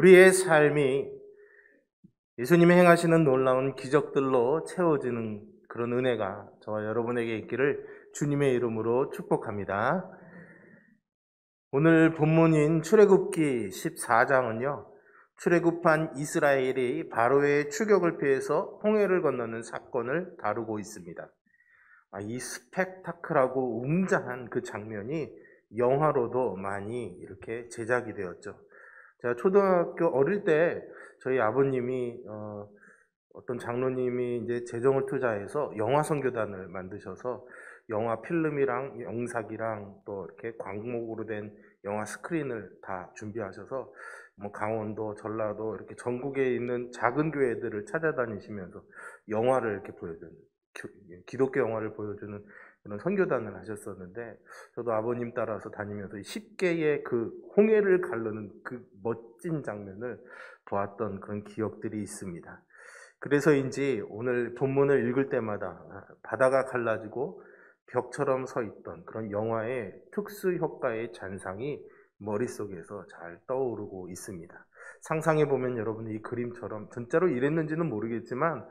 우리의 삶이 예수님이 행하시는 놀라운 기적들로 채워지는 그런 은혜가 저와 여러분에게 있기를 주님의 이름으로 축복합니다. 오늘 본문인 출애굽기 14장은요. 출애굽한 이스라엘이 바로의 추격을 피해서 홍해를 건너는 사건을 다루고 있습니다. 이 스펙타클하고 웅장한 그 장면이 영화로도 많이 이렇게 제작이 되었죠. 제가 초등학교 어릴 때 저희 아버님이 어떤 장로님이 이제 재정을 투자해서 영화 선교단을 만드셔서 영화 필름이랑 영상이랑 또 이렇게 광목으로 된 영화 스크린을 다 준비하셔서 뭐 강원도, 전라도 이렇게 전국에 있는 작은 교회들을 찾아다니시면서 영화를 이렇게 보여주는 기독교 영화를 보여주는 그런 선교단을 하셨었는데 저도 아버님 따라서 다니면서 10개의 그 홍해를 가르는 그 멋진 장면을 보았던 그런 기억들이 있습니다. 그래서인지 오늘 본문을 읽을 때마다 바다가 갈라지고 벽처럼 서 있던 그런 영화의 특수 효과의 잔상이 머릿속에서 잘 떠오르고 있습니다. 상상해보면 여러분 이 그림처럼 진짜로 이랬는지는 모르겠지만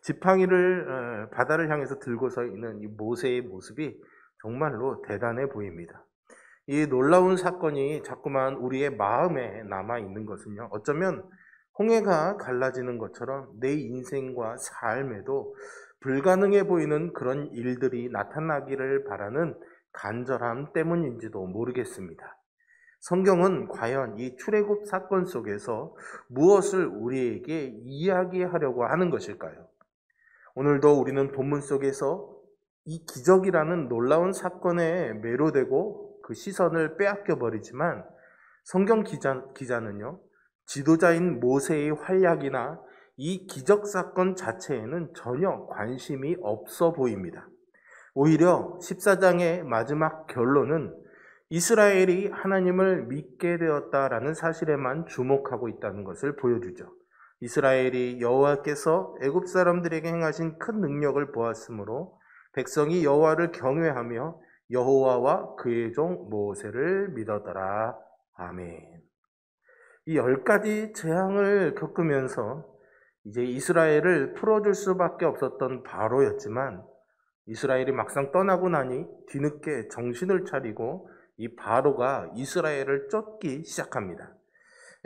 지팡이를 바다를 향해서 들고 서 있는 이 모세의 모습이 정말로 대단해 보입니다. 이 놀라운 사건이 자꾸만 우리의 마음에 남아있는 것은요. 어쩌면 홍해가 갈라지는 것처럼 내 인생과 삶에도 불가능해 보이는 그런 일들이 나타나기를 바라는 간절함 때문인지도 모르겠습니다. 성경은 과연 이 출애굽 사건 속에서 무엇을 우리에게 이야기하려고 하는 것일까요? 오늘도 우리는 본문 속에서 이 기적이라는 놀라운 사건에 매료되고 그 시선을 빼앗겨 버리지만 성경 기자는요, 지도자인 모세의 활약이나 이 기적 사건 자체에는 전혀 관심이 없어 보입니다. 오히려 14장의 마지막 결론은 이스라엘이 하나님을 믿게 되었다라는 사실에만 주목하고 있다는 것을 보여주죠. 이스라엘이 여호와께서 애굽 사람들에게 행하신 큰 능력을 보았으므로 백성이 여호와를 경외하며 여호와와 그의 종 모세를 믿었더라. 아멘. 이 10가지 재앙을 겪으면서 이제 이스라엘을 풀어줄 수밖에 없었던 바로였지만 이스라엘이 막상 떠나고 나니 뒤늦게 정신을 차리고 이 바로가 이스라엘을 쫓기 시작합니다.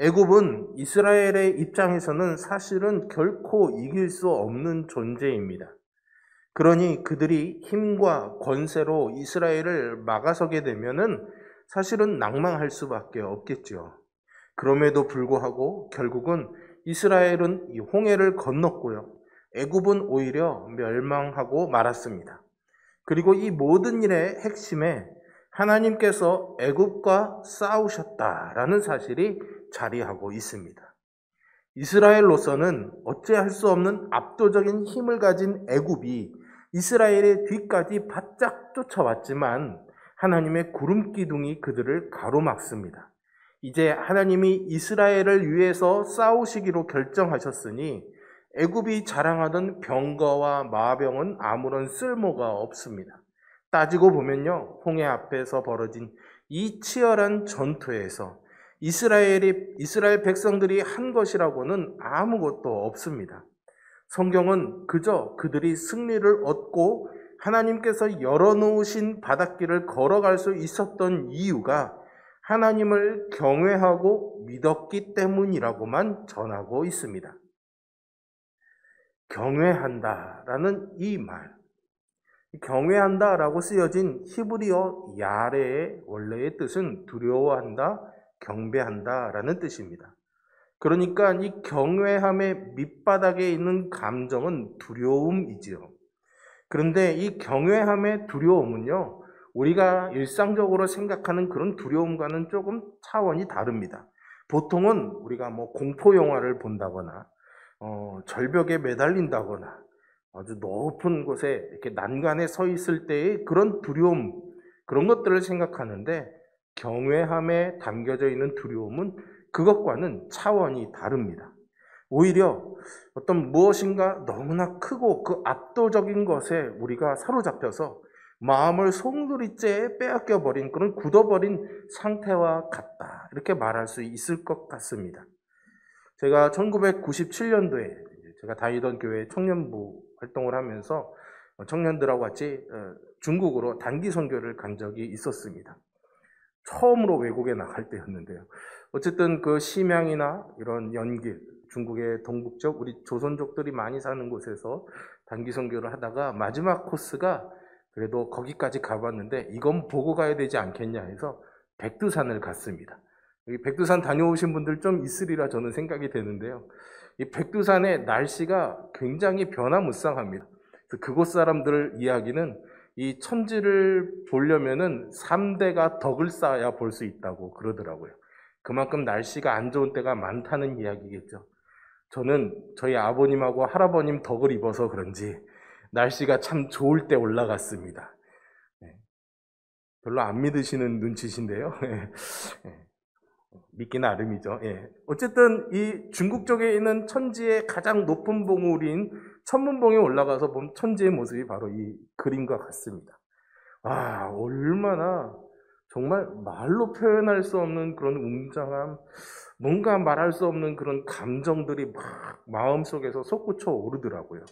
애굽은 이스라엘의 입장에서는 사실은 결코 이길 수 없는 존재입니다. 그러니 그들이 힘과 권세로 이스라엘을 막아서게 되면은 사실은 낭망할 수밖에 없겠죠. 그럼에도 불구하고 결국은 이스라엘은 이 홍해를 건넜고요. 애굽은 오히려 멸망하고 말았습니다. 그리고 이 모든 일의 핵심에 하나님께서 애굽과 싸우셨다라는 사실이 자리하고 있습니다. 이스라엘로서는 어찌할 수 없는 압도적인 힘을 가진 애굽이 이스라엘의 뒤까지 바짝 쫓아왔지만 하나님의 구름 기둥이 그들을 가로막습니다. 이제 하나님이 이스라엘을 위해서 싸우시기로 결정하셨으니 애굽이 자랑하던 병거와 마병은 아무런 쓸모가 없습니다. 따지고 보면요, 홍해 앞에서 벌어진 이 치열한 전투에서 이스라엘 백성들이 한 것이라고는 아무것도 없습니다. 성경은 그저 그들이 승리를 얻고 하나님께서 열어놓으신 바닷길을 걸어갈 수 있었던 이유가 하나님을 경외하고 믿었기 때문이라고만 전하고 있습니다. 경외한다라는 이 말, 경외한다라고 쓰여진 히브리어 야레의 원래의 뜻은 두려워한다, 경배한다라는 뜻입니다. 그러니까 이 경외함의 밑바닥에 있는 감정은 두려움이지요. 그런데 이 경외함의 두려움은요, 우리가 일상적으로 생각하는 그런 두려움과는 조금 차원이 다릅니다. 보통은 우리가 뭐 공포 영화를 본다거나 절벽에 매달린다거나 아주 높은 곳에 이렇게 난간에 서 있을 때의 그런 두려움, 그런 것들을 생각하는데 경외함에 담겨져 있는 두려움은 그것과는 차원이 다릅니다. 오히려 어떤 무엇인가 너무나 크고 그 압도적인 것에 우리가 사로잡혀서 마음을 송두리째 빼앗겨버린 그런 굳어버린 상태와 같다, 이렇게 말할 수 있을 것 같습니다. 제가 1997년도에 제가 다니던 교회 청년부 활동을 하면서 청년들하고 같이 중국으로 단기 선교를 간 적이 있었습니다. 처음으로 외국에 나갈 때였는데요. 어쨌든 그 심양이나 이런 연길, 중국의 동북쪽 우리 조선족들이 많이 사는 곳에서 단기 선교를 하다가 마지막 코스가 그래도 거기까지 가봤는데 이건 보고 가야 되지 않겠냐 해서 백두산을 갔습니다. 여기 백두산 다녀오신 분들 좀 있으리라 저는 생각이 되는데요. 이 백두산의 날씨가 굉장히 변화무쌍합니다. 그곳 사람들 이야기는 이 천지를 보려면은 3대가 덕을 쌓아야 볼 수 있다고 그러더라고요. 그만큼 날씨가 안 좋은 때가 많다는 이야기겠죠. 저는 저희 아버님하고 할아버님 덕을 입어서 그런지 날씨가 참 좋을 때 올라갔습니다. 별로 안 믿으시는 눈치신데요. 믿기 나름이죠. 어쨌든 이 중국 쪽에 있는 천지의 가장 높은 봉우리인 천문봉에 올라가서 본 천지의 모습이 바로 이 그림과 같습니다. 와, 얼마나 정말 말로 표현할 수 없는 그런 웅장함, 뭔가 말할 수 없는 그런 감정들이 막 마음속에서 솟구쳐 오르더라고요.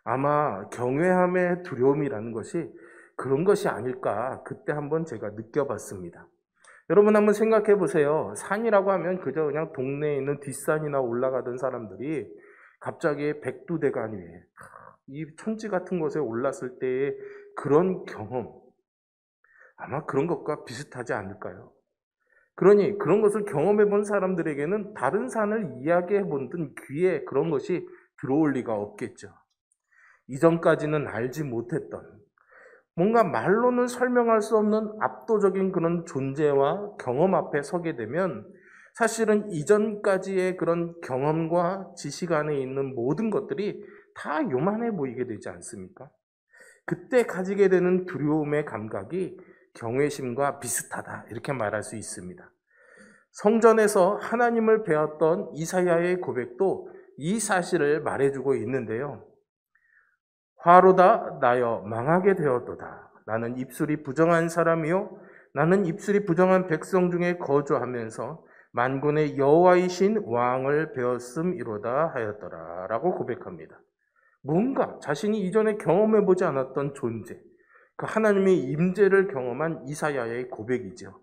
아마 경외함의 두려움이라는 것이 그런 것이 아닐까 그때 한번 제가 느껴봤습니다. 여러분 한번 생각해 보세요. 산이라고 하면 그저 그냥 동네에 있는 뒷산이나 올라가던 사람들이 갑자기 백두대간 위에 이 천지 같은 곳에 올랐을 때의 그런 경험, 아마 그런 것과 비슷하지 않을까요? 그러니 그런 것을 경험해 본 사람들에게는 다른 산을 이야기해 본 듯 귀에 그런 것이 들어올 리가 없겠죠. 이전까지는 알지 못했던 뭔가 말로는 설명할 수 없는 압도적인 그런 존재와 경험 앞에 서게 되면 사실은 이전까지의 그런 경험과 지식 안에 있는 모든 것들이 다 요만해 보이게 되지 않습니까? 그때 가지게 되는 두려움의 감각이 경외심과 비슷하다 이렇게 말할 수 있습니다. 성전에서 하나님을 배웠던 이사야의 고백도 이 사실을 말해주고 있는데요. 화로다 나여 망하게 되었도다. 나는 입술이 부정한 사람이요 나는 입술이 부정한 백성 중에 거주하면서 만군의 여호와이신 왕을 배웠음이로다 하였더라 라고 고백합니다. 뭔가 자신이 이전에 경험해보지 않았던 존재, 그 하나님의 임재를 경험한 이사야의 고백이죠.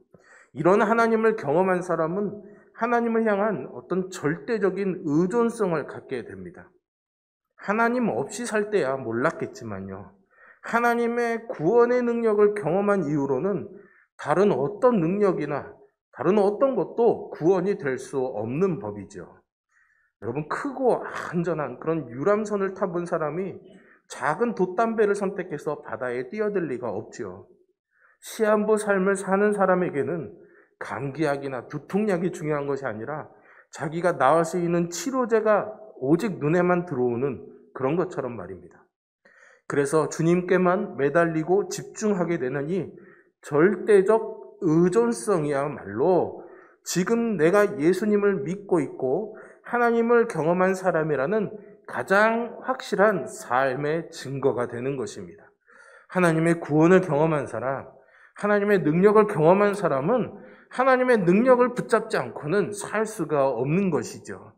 이런 하나님을 경험한 사람은 하나님을 향한 어떤 절대적인 의존성을 갖게 됩니다. 하나님 없이 살 때야 몰랐겠지만요. 하나님의 구원의 능력을 경험한 이후로는 다른 어떤 능력이나 다른 어떤 것도 구원이 될 수 없는 법이죠. 여러분 크고 안전한 그런 유람선을 타본 사람이 작은 돛담배를 선택해서 바다에 뛰어들 리가 없지요. 시한부 삶을 사는 사람에게는 감기약이나 두통약이 중요한 것이 아니라 자기가 나을 수 있는 치료제가 오직 눈에만 들어오는 그런 것처럼 말입니다. 그래서 주님께만 매달리고 집중하게 되는 이 절대적 의존성이야말로 지금 내가 예수님을 믿고 있고 하나님을 경험한 사람이라는 가장 확실한 삶의 증거가 되는 것입니다. 하나님의 구원을 경험한 사람, 하나님의 능력을 경험한 사람은 하나님의 능력을 붙잡지 않고는 살 수가 없는 것이죠.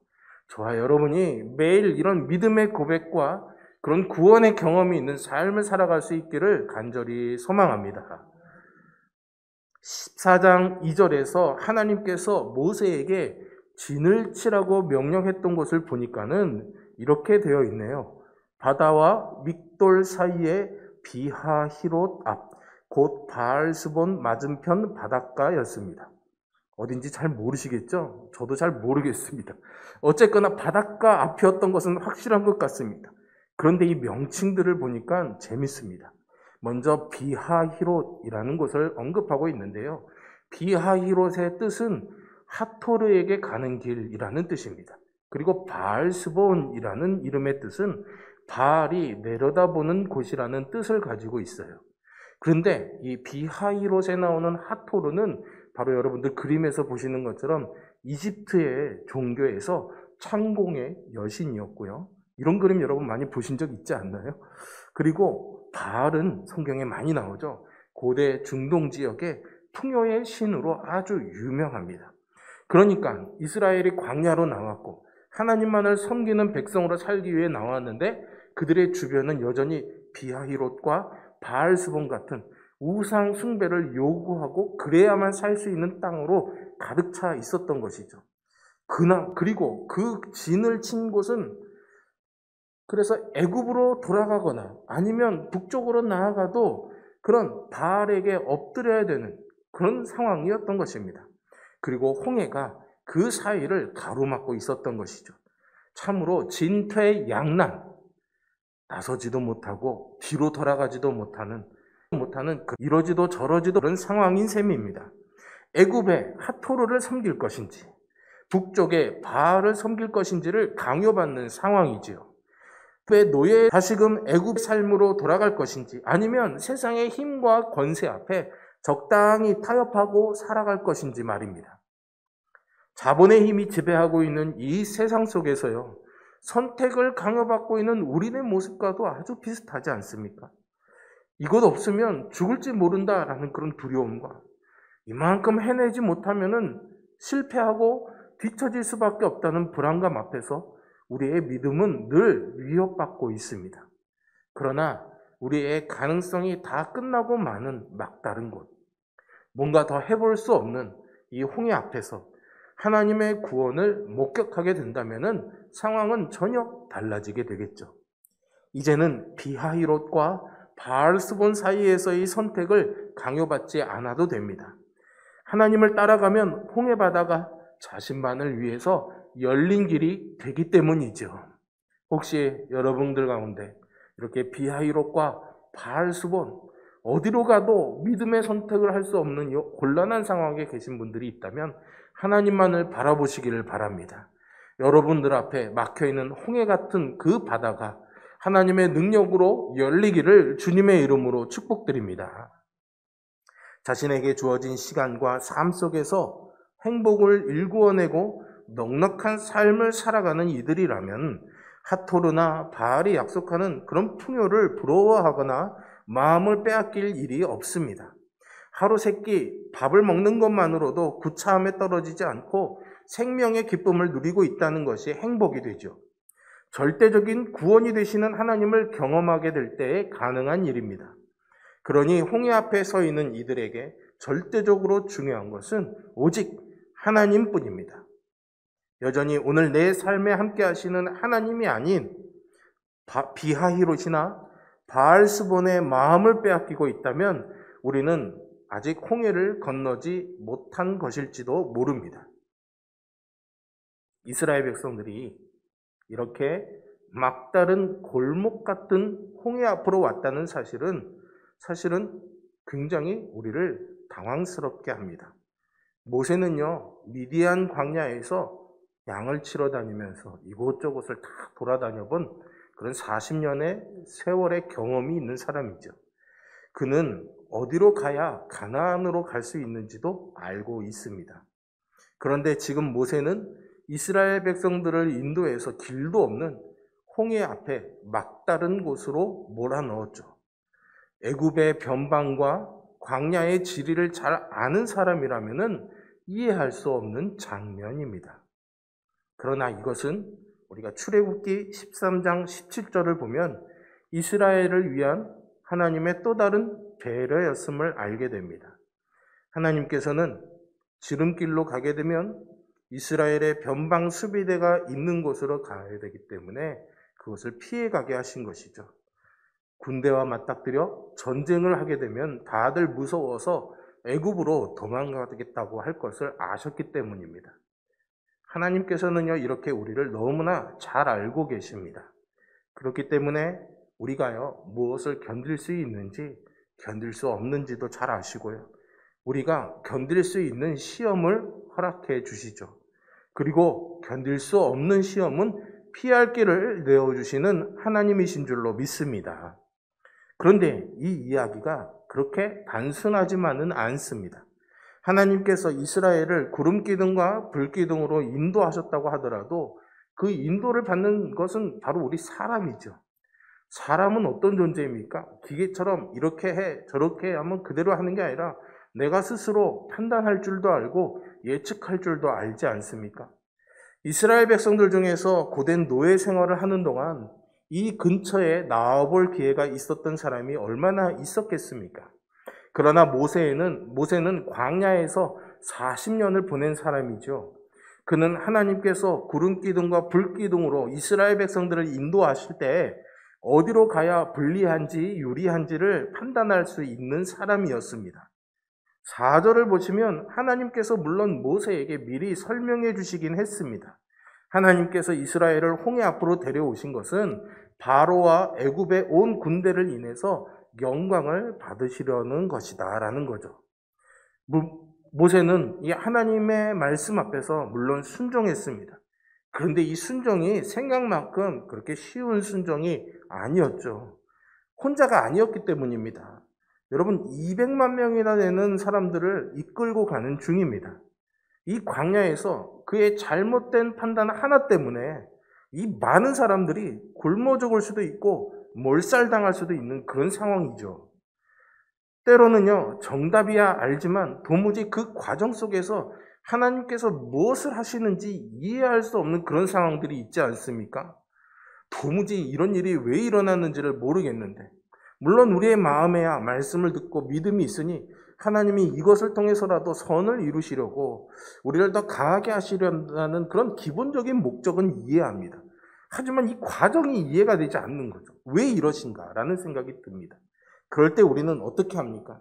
저와 여러분이 매일 이런 믿음의 고백과 그런 구원의 경험이 있는 삶을 살아갈 수 있기를 간절히 소망합니다. 14장 2절에서 하나님께서 모세에게 진을 치라고 명령했던 것을 보니까는 이렇게 되어 있네요. 바다와 믹돌 사이에 비하히롯 앞, 곧 바알스본 맞은편 바닷가였습니다. 어딘지 잘 모르시겠죠? 저도 잘 모르겠습니다. 어쨌거나 바닷가 앞이었던 것은 확실한 것 같습니다. 그런데 이 명칭들을 보니까 재밌습니다. 먼저 비하히롯이라는 곳을 언급하고 있는데요. 비하히롯의 뜻은 하토르에게 가는 길이라는 뜻입니다. 그리고 바알스본이라는 이름의 뜻은 바알이 내려다보는 곳이라는 뜻을 가지고 있어요. 그런데 이 비하히롯에 나오는 하토르는 바로 여러분들 그림에서 보시는 것처럼 이집트의 종교에서 창공의 여신이었고요. 이런 그림 여러분 많이 보신 적 있지 않나요? 그리고 바알은 성경에 많이 나오죠. 고대 중동 지역의 풍요의 신으로 아주 유명합니다. 그러니까 이스라엘이 광야로 나왔고 하나님만을 섬기는 백성으로 살기 위해 나왔는데 그들의 주변은 여전히 비하히롯과 바알스본 같은 우상 숭배를 요구하고 그래야만 살 수 있는 땅으로 가득 차 있었던 것이죠. 그리고 그 진을 친 곳은 그래서 애굽으로 돌아가거나 아니면 북쪽으로 나아가도 그런 바알에게 엎드려야 되는 그런 상황이었던 것입니다. 그리고 홍해가 그 사이를 가로막고 있었던 것이죠. 참으로 진퇴양난, 나서지도 못하고 뒤로 돌아가지도 못하는 이러지도 저러지도 그런 상황인 셈입니다. 애굽의 하토르를 섬길 것인지 북쪽의 바알을 섬길 것인지를 강요받는 상황이지요. 왜 노예 다시금 애굽 삶으로 돌아갈 것인지 아니면 세상의 힘과 권세 앞에 적당히 타협하고 살아갈 것인지 말입니다. 자본의 힘이 지배하고 있는 이 세상 속에서요, 선택을 강요받고 있는 우리의 모습과도 아주 비슷하지 않습니까? 이것 없으면 죽을지 모른다라는 그런 두려움과 이만큼 해내지 못하면은 실패하고 뒤처질 수밖에 없다는 불안감 앞에서 우리의 믿음은 늘 위협받고 있습니다. 그러나 우리의 가능성이 다 끝나고 마는 막다른 곳, 뭔가 더 해볼 수 없는 이 홍해 앞에서 하나님의 구원을 목격하게 된다면 상황은 전혀 달라지게 되겠죠. 이제는 비하히롯과 바알스본 사이에서의 선택을 강요받지 않아도 됩니다. 하나님을 따라가면 홍해 바다가 자신만을 위해서 열린 길이 되기 때문이죠. 혹시 여러분들 가운데 이렇게 비하히롯과 바알스본 어디로 가도 믿음의 선택을 할 수 없는 곤란한 상황에 계신 분들이 있다면 하나님만을 바라보시기를 바랍니다. 여러분들 앞에 막혀있는 홍해 같은 그 바다가 하나님의 능력으로 열리기를 주님의 이름으로 축복드립니다. 자신에게 주어진 시간과 삶 속에서 행복을 일구어내고 넉넉한 삶을 살아가는 이들이라면 하토르나 바알이 약속하는 그런 풍요를 부러워하거나 마음을 빼앗길 일이 없습니다. 하루 세끼 밥을 먹는 것만으로도 구차함에 떨어지지 않고 생명의 기쁨을 누리고 있다는 것이 행복이 되죠. 절대적인 구원이 되시는 하나님을 경험하게 될 때에 가능한 일입니다. 그러니 홍해 앞에 서 있는 이들에게 절대적으로 중요한 것은 오직 하나님뿐입니다. 여전히 오늘 내 삶에 함께 하시는 하나님이 아닌 비하히롯이나 바알스본의 마음을 빼앗기고 있다면 우리는 아직 홍해를 건너지 못한 것일지도 모릅니다. 이스라엘 백성들이 이렇게 막다른 골목 같은 홍해 앞으로 왔다는 사실은 굉장히 우리를 당황스럽게 합니다. 모세는요, 미디안 광야에서 양을 치러 다니면서 이곳저곳을 다 돌아다녀 본 그런 40년의 세월의 경험이 있는 사람이죠. 그는 어디로 가야 가나안으로 갈 수 있는지도 알고 있습니다. 그런데 지금 모세는 이스라엘 백성들을 인도해서 길도 없는 홍해 앞에 막다른 곳으로 몰아넣었죠. 애굽의 변방과 광야의 지리를 잘 아는 사람이라면 이해할 수 없는 장면입니다. 그러나 이것은 우리가 출애굽기 13장 17절을 보면 이스라엘을 위한 하나님의 또 다른 배려였음을 알게 됩니다. 하나님께서는 지름길로 가게 되면 이스라엘의 변방 수비대가 있는 곳으로 가야 되기 때문에 그것을 피해가게 하신 것이죠. 군대와 맞닥뜨려 전쟁을 하게 되면 다들 무서워서 애굽으로 도망가겠다고 할 것을 아셨기 때문입니다. 하나님께서는요, 이렇게 우리를 너무나 잘 알고 계십니다. 그렇기 때문에 우리가요, 무엇을 견딜 수 있는지 견딜 수 없는지도 잘 아시고요. 우리가 견딜 수 있는 시험을 허락해 주시죠. 그리고 견딜 수 없는 시험은 피할 길을 내어주시는 하나님이신 줄로 믿습니다. 그런데 이 이야기가 그렇게 단순하지만은 않습니다. 하나님께서 이스라엘을 구름기둥과 불기둥으로 인도하셨다고 하더라도 그 인도를 받는 것은 바로 우리 사람이죠. 사람은 어떤 존재입니까? 기계처럼 이렇게 해 저렇게 해 하면 그대로 하는 게 아니라 내가 스스로 판단할 줄도 알고 예측할 줄도 알지 않습니까? 이스라엘 백성들 중에서 고된 노예 생활을 하는 동안 이 근처에 나와볼 기회가 있었던 사람이 얼마나 있었겠습니까? 그러나 모세는 광야에서 40년을 보낸 사람이죠. 그는 하나님께서 구름 기둥과 불 기둥으로 이스라엘 백성들을 인도하실 때 어디로 가야 불리한지 유리한지를 판단할 수 있는 사람이었습니다. 4절을 보시면 하나님께서 물론 모세에게 미리 설명해 주시긴 했습니다. 하나님께서 이스라엘을 홍해 앞으로 데려오신 것은 바로와 애굽의 온 군대를 인해서 영광을 받으시려는 것이다 라는 거죠. 모세는 이 하나님의 말씀 앞에서 물론 순종했습니다. 그런데 이 순종이 생각만큼 그렇게 쉬운 순종이 아니었죠. 혼자가 아니었기 때문입니다. 여러분 200만 명이나 되는 사람들을 이끌고 가는 중입니다. 이 광야에서 그의 잘못된 판단 하나 때문에 이 많은 사람들이 굶어 죽을 수도 있고 몰살당할 수도 있는 그런 상황이죠. 때로는요, 정답이야 알지만 도무지 그 과정 속에서 하나님께서 무엇을 하시는지 이해할 수 없는 그런 상황들이 있지 않습니까? 도무지 이런 일이 왜 일어났는지를 모르겠는데, 물론 우리의 마음에야 말씀을 듣고 믿음이 있으니 하나님이 이것을 통해서라도 선을 이루시려고 우리를 더 강하게 하시려는 그런 기본적인 목적은 이해합니다. 하지만 이 과정이 이해가 되지 않는 거죠. 왜 이러신가라는 생각이 듭니다. 그럴 때 우리는 어떻게 합니까?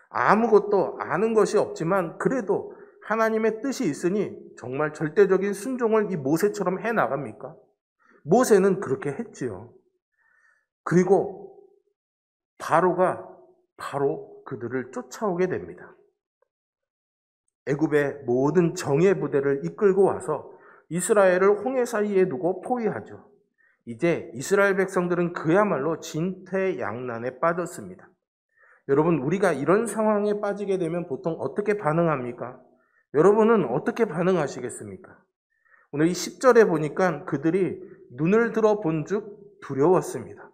아무것도 아는 것이 없지만 그래도 하나님의 뜻이 있으니 정말 절대적인 순종을 이 모세처럼 해나갑니까? 모세는 그렇게 했지요. 그리고 바로가 바로 그들을 쫓아오게 됩니다. 애굽의 모든 정예 부대를 이끌고 와서 이스라엘을 홍해 사이에 두고 포위하죠. 이제 이스라엘 백성들은 그야말로 진퇴양난에 빠졌습니다. 여러분, 우리가 이런 상황에 빠지게 되면 보통 어떻게 반응합니까? 여러분은 어떻게 반응하시겠습니까? 오늘 이 10절에 보니까 그들이 눈을 들어 본즉 두려웠습니다.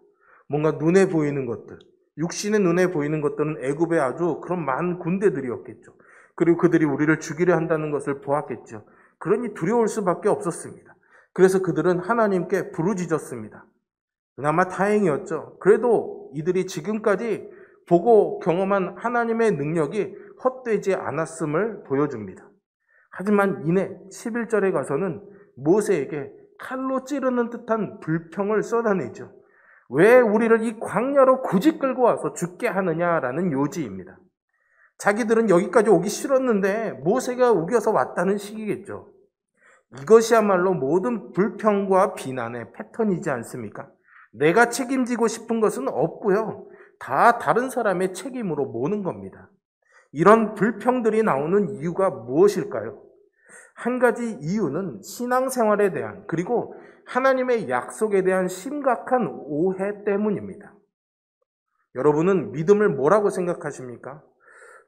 뭔가 눈에 보이는 것들, 육신의 눈에 보이는 것들은 애굽의 아주 그런 많은 군대들이었겠죠. 그리고 그들이 우리를 죽이려 한다는 것을 보았겠죠. 그러니 두려울 수밖에 없었습니다. 그래서 그들은 하나님께 부르짖었습니다. 그나마 다행이었죠. 그래도 이들이 지금까지 보고 경험한 하나님의 능력이 헛되지 않았음을 보여줍니다. 하지만 이내 11절에 가서는 모세에게 칼로 찌르는 듯한 불평을 쏟아내죠. 왜 우리를 이 광야로 굳이 끌고 와서 죽게 하느냐라는 요지입니다. 자기들은 여기까지 오기 싫었는데 모세가 우겨서 왔다는 식이겠죠. 이것이야말로 모든 불평과 비난의 패턴이지 않습니까? 내가 책임지고 싶은 것은 없고요. 다 다른 사람의 책임으로 모는 겁니다. 이런 불평들이 나오는 이유가 무엇일까요? 한 가지 이유는 신앙생활에 대한 그리고 하나님의 약속에 대한 심각한 오해 때문입니다. 여러분은 믿음을 뭐라고 생각하십니까?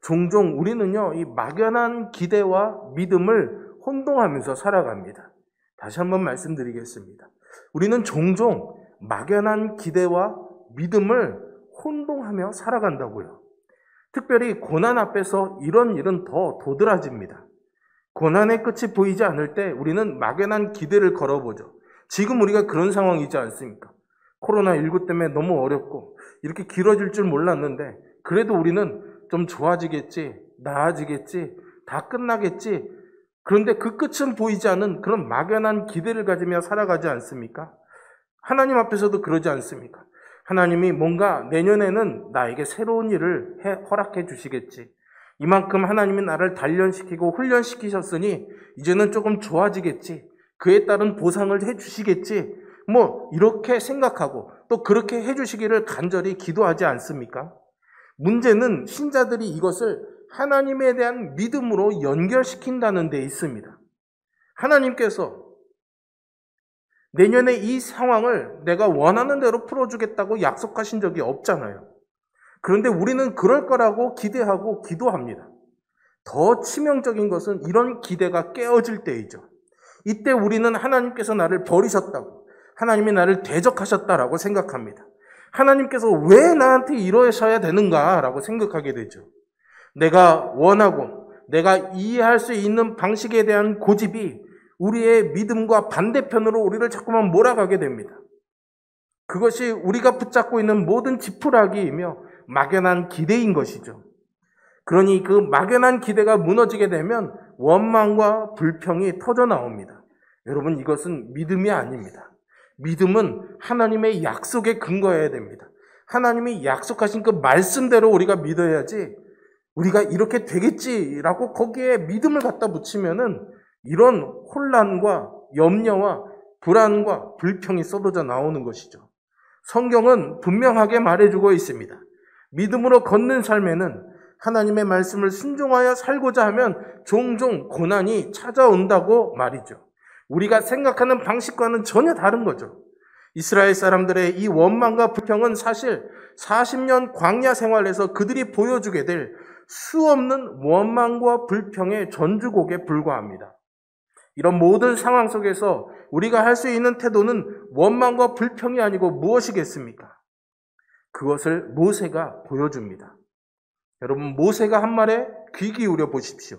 종종 우리는요, 이 막연한 기대와 믿음을 혼동하면서 살아갑니다. 다시 한번 말씀드리겠습니다. 우리는 종종 막연한 기대와 믿음을 혼동하며 살아간다고요. 특별히 고난 앞에서 이런 일은 더 도드라집니다. 고난의 끝이 보이지 않을 때 우리는 막연한 기대를 걸어보죠. 지금 우리가 그런 상황이지 않습니까? 코로나19 때문에 너무 어렵고 이렇게 길어질 줄 몰랐는데 그래도 우리는 좀 좋아지겠지, 나아지겠지, 다 끝나겠지. 그런데 그 끝은 보이지 않는 그런 막연한 기대를 가지며 살아가지 않습니까? 하나님 앞에서도 그러지 않습니까? 하나님이 뭔가 내년에는 나에게 새로운 일을 허락해 주시겠지. 이만큼 하나님이 나를 단련시키고 훈련시키셨으니 이제는 조금 좋아지겠지. 그에 따른 보상을 해 주시겠지. 이렇게 생각하고 또 그렇게 해 주시기를 간절히 기도하지 않습니까? 문제는 신자들이 이것을 하나님에 대한 믿음으로 연결시킨다는 데 있습니다. 하나님께서 내년에 이 상황을 내가 원하는 대로 풀어주겠다고 약속하신 적이 없잖아요. 그런데 우리는 그럴 거라고 기대하고 기도합니다. 더 치명적인 것은 이런 기대가 깨어질 때이죠. 이때 우리는 하나님께서 나를 버리셨다고, 하나님이 나를 대적하셨다라고 생각합니다. 하나님께서 왜 나한테 이러셔야 되는가라고 생각하게 되죠. 내가 원하고 내가 이해할 수 있는 방식에 대한 고집이 우리의 믿음과 반대편으로 우리를 자꾸만 몰아가게 됩니다. 그것이 우리가 붙잡고 있는 모든 지푸라기이며 막연한 기대인 것이죠. 그러니 그 막연한 기대가 무너지게 되면 원망과 불평이 터져 나옵니다. 여러분, 이것은 믿음이 아닙니다. 믿음은 하나님의 약속에 근거해야 됩니다. 하나님이 약속하신 그 말씀대로 우리가 믿어야지, 우리가 이렇게 되겠지라고 거기에 믿음을 갖다 붙이면은 이런 혼란과 염려와 불안과 불평이 쏟아져 나오는 것이죠. 성경은 분명하게 말해주고 있습니다. 믿음으로 걷는 삶에는 하나님의 말씀을 순종하여 살고자 하면 종종 고난이 찾아온다고 말이죠. 우리가 생각하는 방식과는 전혀 다른 거죠. 이스라엘 사람들의 이 원망과 불평은 사실 40년 광야 생활에서 그들이 보여주게 될 수없는 원망과 불평의 전주곡에 불과합니다. 이런 모든 상황 속에서 우리가 할 수 있는 태도는 원망과 불평이 아니고 무엇이겠습니까? 그것을 모세가 보여줍니다. 여러분, 모세가 한 말에 귀 기울여 보십시오.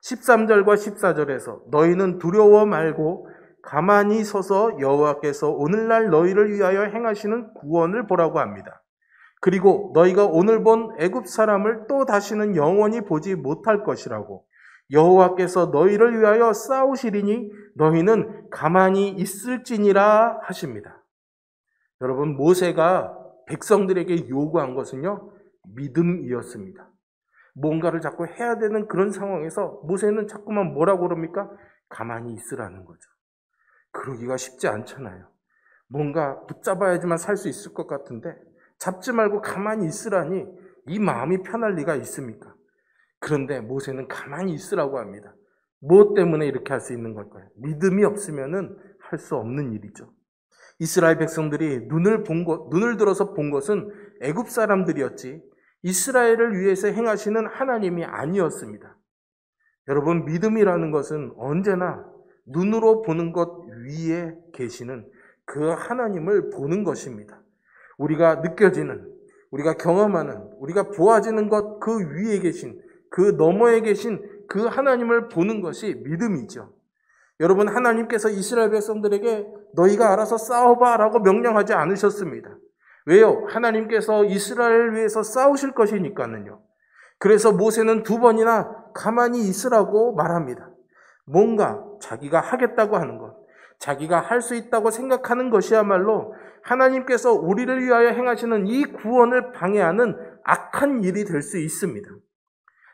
13절과 14절에서 너희는 두려워 말고 가만히 서서 여호와께서 오늘날 너희를 위하여 행하시는 구원을 보라고 합니다. 그리고 너희가 오늘 본 애굽 사람을 또 다시는 영원히 보지 못할 것이라고, 여호와께서 너희를 위하여 싸우시리니 너희는 가만히 있을지니라 하십니다. 여러분, 모세가 백성들에게 요구한 것은요, 믿음이었습니다. 뭔가를 자꾸 해야 되는 그런 상황에서 모세는 자꾸만 뭐라고 그럽니까? 가만히 있으라는 거죠. 그러기가 쉽지 않잖아요. 뭔가 붙잡아야지만 살 수 있을 것 같은데 잡지 말고 가만히 있으라니 이 마음이 편할 리가 있습니까? 그런데 모세는 가만히 있으라고 합니다. 무엇 때문에 이렇게 할 수 있는 걸까요? 믿음이 없으면은 할 수 없는 일이죠. 이스라엘 백성들이 눈을 들어서 본 것은 애굽 사람들이었지 이스라엘을 위해서 행하시는 하나님이 아니었습니다. 여러분, 믿음이라는 것은 언제나 눈으로 보는 것 위에 계시는 그 하나님을 보는 것입니다. 우리가 느껴지는, 우리가 경험하는, 우리가 보아지는 것 그 위에 계신, 그 너머에 계신 그 하나님을 보는 것이 믿음이죠. 여러분, 하나님께서 이스라엘 백성들에게 너희가 알아서 싸워봐 라고 명령하지 않으셨습니다. 왜요? 하나님께서 이스라엘을 위해서 싸우실 것이니까는요. 그래서 모세는 2번이나 가만히 있으라고 말합니다. 뭔가 자기가 하겠다고 하는 것, 자기가 할 수 있다고 생각하는 것이야말로 하나님께서 우리를 위하여 행하시는 이 구원을 방해하는 악한 일이 될 수 있습니다.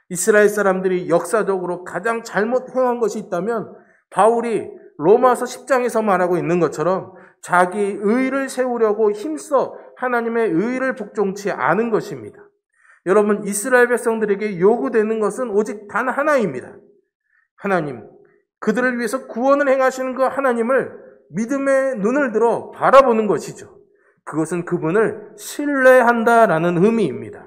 이스라엘 사람들이 역사적으로 가장 잘못 행한 것이 있다면 바울이 로마서 10장에서 말하고 있는 것처럼 자기 의를 세우려고 힘써 하나님의 의를 복종치 않은 것입니다. 여러분, 이스라엘 백성들에게 요구되는 것은 오직 단 하나입니다. 하나님, 그들을 위해서 구원을 행하시는 그 하나님을 믿음의 눈을 들어 바라보는 것이죠. 그것은 그분을 신뢰한다라는 의미입니다.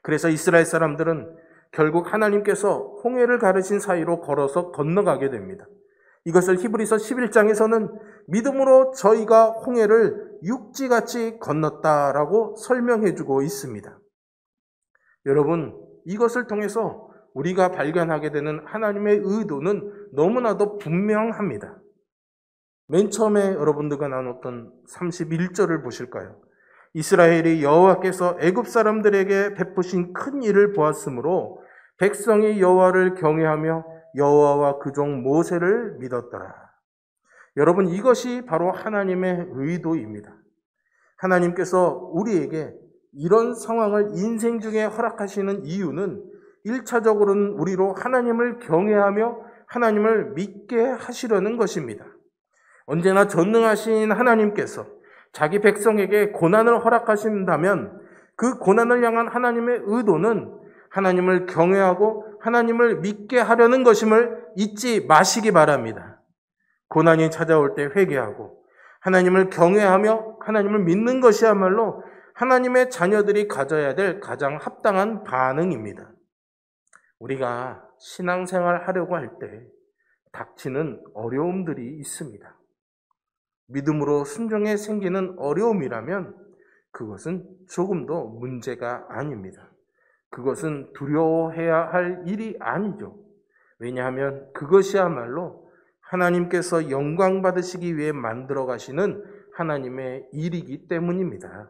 그래서 이스라엘 사람들은 결국 하나님께서 홍해를 가르신 사이로 걸어서 건너가게 됩니다. 이것을 히브리서 11장에서는 믿음으로 저희가 홍해를 육지같이 건넜다라고 설명해주고 있습니다. 여러분, 이것을 통해서 우리가 발견하게 되는 하나님의 의도는 너무나도 분명합니다. 맨 처음에 여러분들과 나눴던 31절을 보실까요? 이스라엘이 여호와께서 애굽 사람들에게 베푸신 큰 일을 보았으므로 백성이 여호와를 경외하며 여호와와 그 종 모세를 믿었더라. 여러분, 이것이 바로 하나님의 의도입니다. 하나님께서 우리에게 이런 상황을 인생 중에 허락하시는 이유는 1차적으로는 우리로 하나님을 경외하며 하나님을 믿게 하시려는 것입니다. 언제나 전능하신 하나님께서 자기 백성에게 고난을 허락하신다면 그 고난을 향한 하나님의 의도는 하나님을 경외하고 하나님을 믿게 하려는 것임을 잊지 마시기 바랍니다. 고난이 찾아올 때 회개하고 하나님을 경외하며 하나님을 믿는 것이야말로 하나님의 자녀들이 가져야 될 가장 합당한 반응입니다. 우리가 신앙생활 하려고 할 때 닥치는 어려움들이 있습니다. 믿음으로 순종에 생기는 어려움이라면 그것은 조금도 문제가 아닙니다. 그것은 두려워해야 할 일이 아니죠. 왜냐하면 그것이야말로 하나님께서 영광 받으시기 위해 만들어 가시는 하나님의 일이기 때문입니다.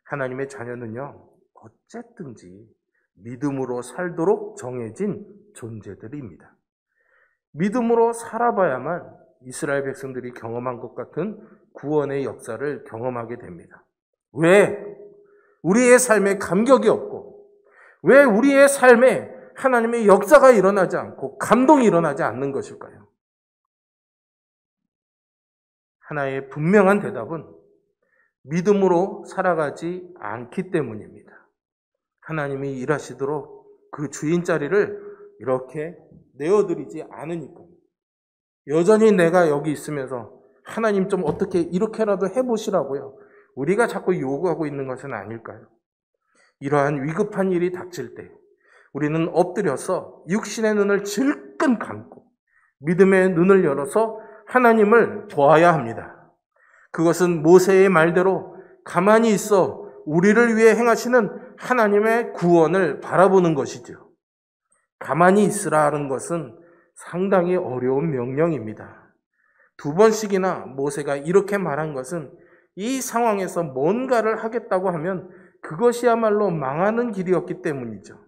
하나님의 자녀는요, 어쨌든지 믿음으로 살도록 정해진 존재들입니다. 믿음으로 살아봐야만 이스라엘 백성들이 경험한 것 같은 구원의 역사를 경험하게 됩니다. 왜 우리의 삶에 감격이 없고, 왜 우리의 삶에 하나님의 역사가 일어나지 않고 감동이 일어나지 않는 것일까요? 하나의 분명한 대답은 믿음으로 살아가지 않기 때문입니다. 하나님이 일하시도록 그 주인 자리를 이렇게 내어드리지 않으니까. 여전히 내가 여기 있으면서 하나님 좀 어떻게 이렇게라도 해보시라고요. 우리가 자꾸 요구하고 있는 것은 아닐까요? 이러한 위급한 일이 닥칠 때 우리는 엎드려서 육신의 눈을 질끈 감고 믿음의 눈을 열어서 하나님을 보아야 합니다. 그것은 모세의 말대로 가만히 있어 우리를 위해 행하시는 하나님의 구원을 바라보는 것이죠. 가만히 있으라는 것은 상당히 어려운 명령입니다. 2번씩이나 모세가 이렇게 말한 것은 이 상황에서 뭔가를 하겠다고 하면 그것이야말로 망하는 길이었기 때문이죠.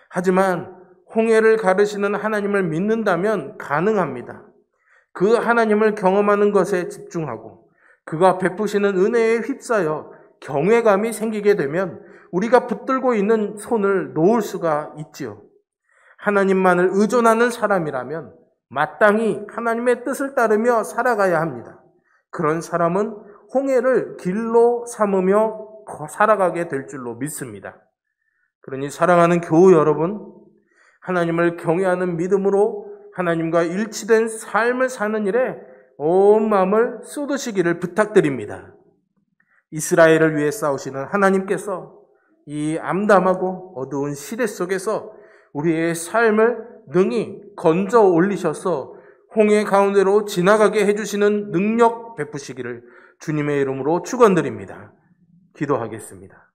하지만 홍해를 가르시는 하나님을 믿는다면 가능합니다. 그 하나님을 경험하는 것에 집중하고 그가 베푸시는 은혜에 휩싸여 경외감이 생기게 되면 우리가 붙들고 있는 손을 놓을 수가 있지요. 하나님만을 의존하는 사람이라면 마땅히 하나님의 뜻을 따르며 살아가야 합니다. 그런 사람은 홍해를 길로 삼으며 살아가게 될 줄로 믿습니다. 그러니 사랑하는 교우 여러분, 하나님을 경외하는 믿음으로 하나님과 일치된 삶을 사는 일에 온 마음을 쏟으시기를 부탁드립니다. 이스라엘을 위해 싸우시는 하나님께서 이 암담하고 어두운 시대 속에서 우리의 삶을 능히 건져 올리셔서 홍해 가운데로 지나가게 해주시는 능력 베푸시기를 주님의 이름으로 축원드립니다. 기도하겠습니다.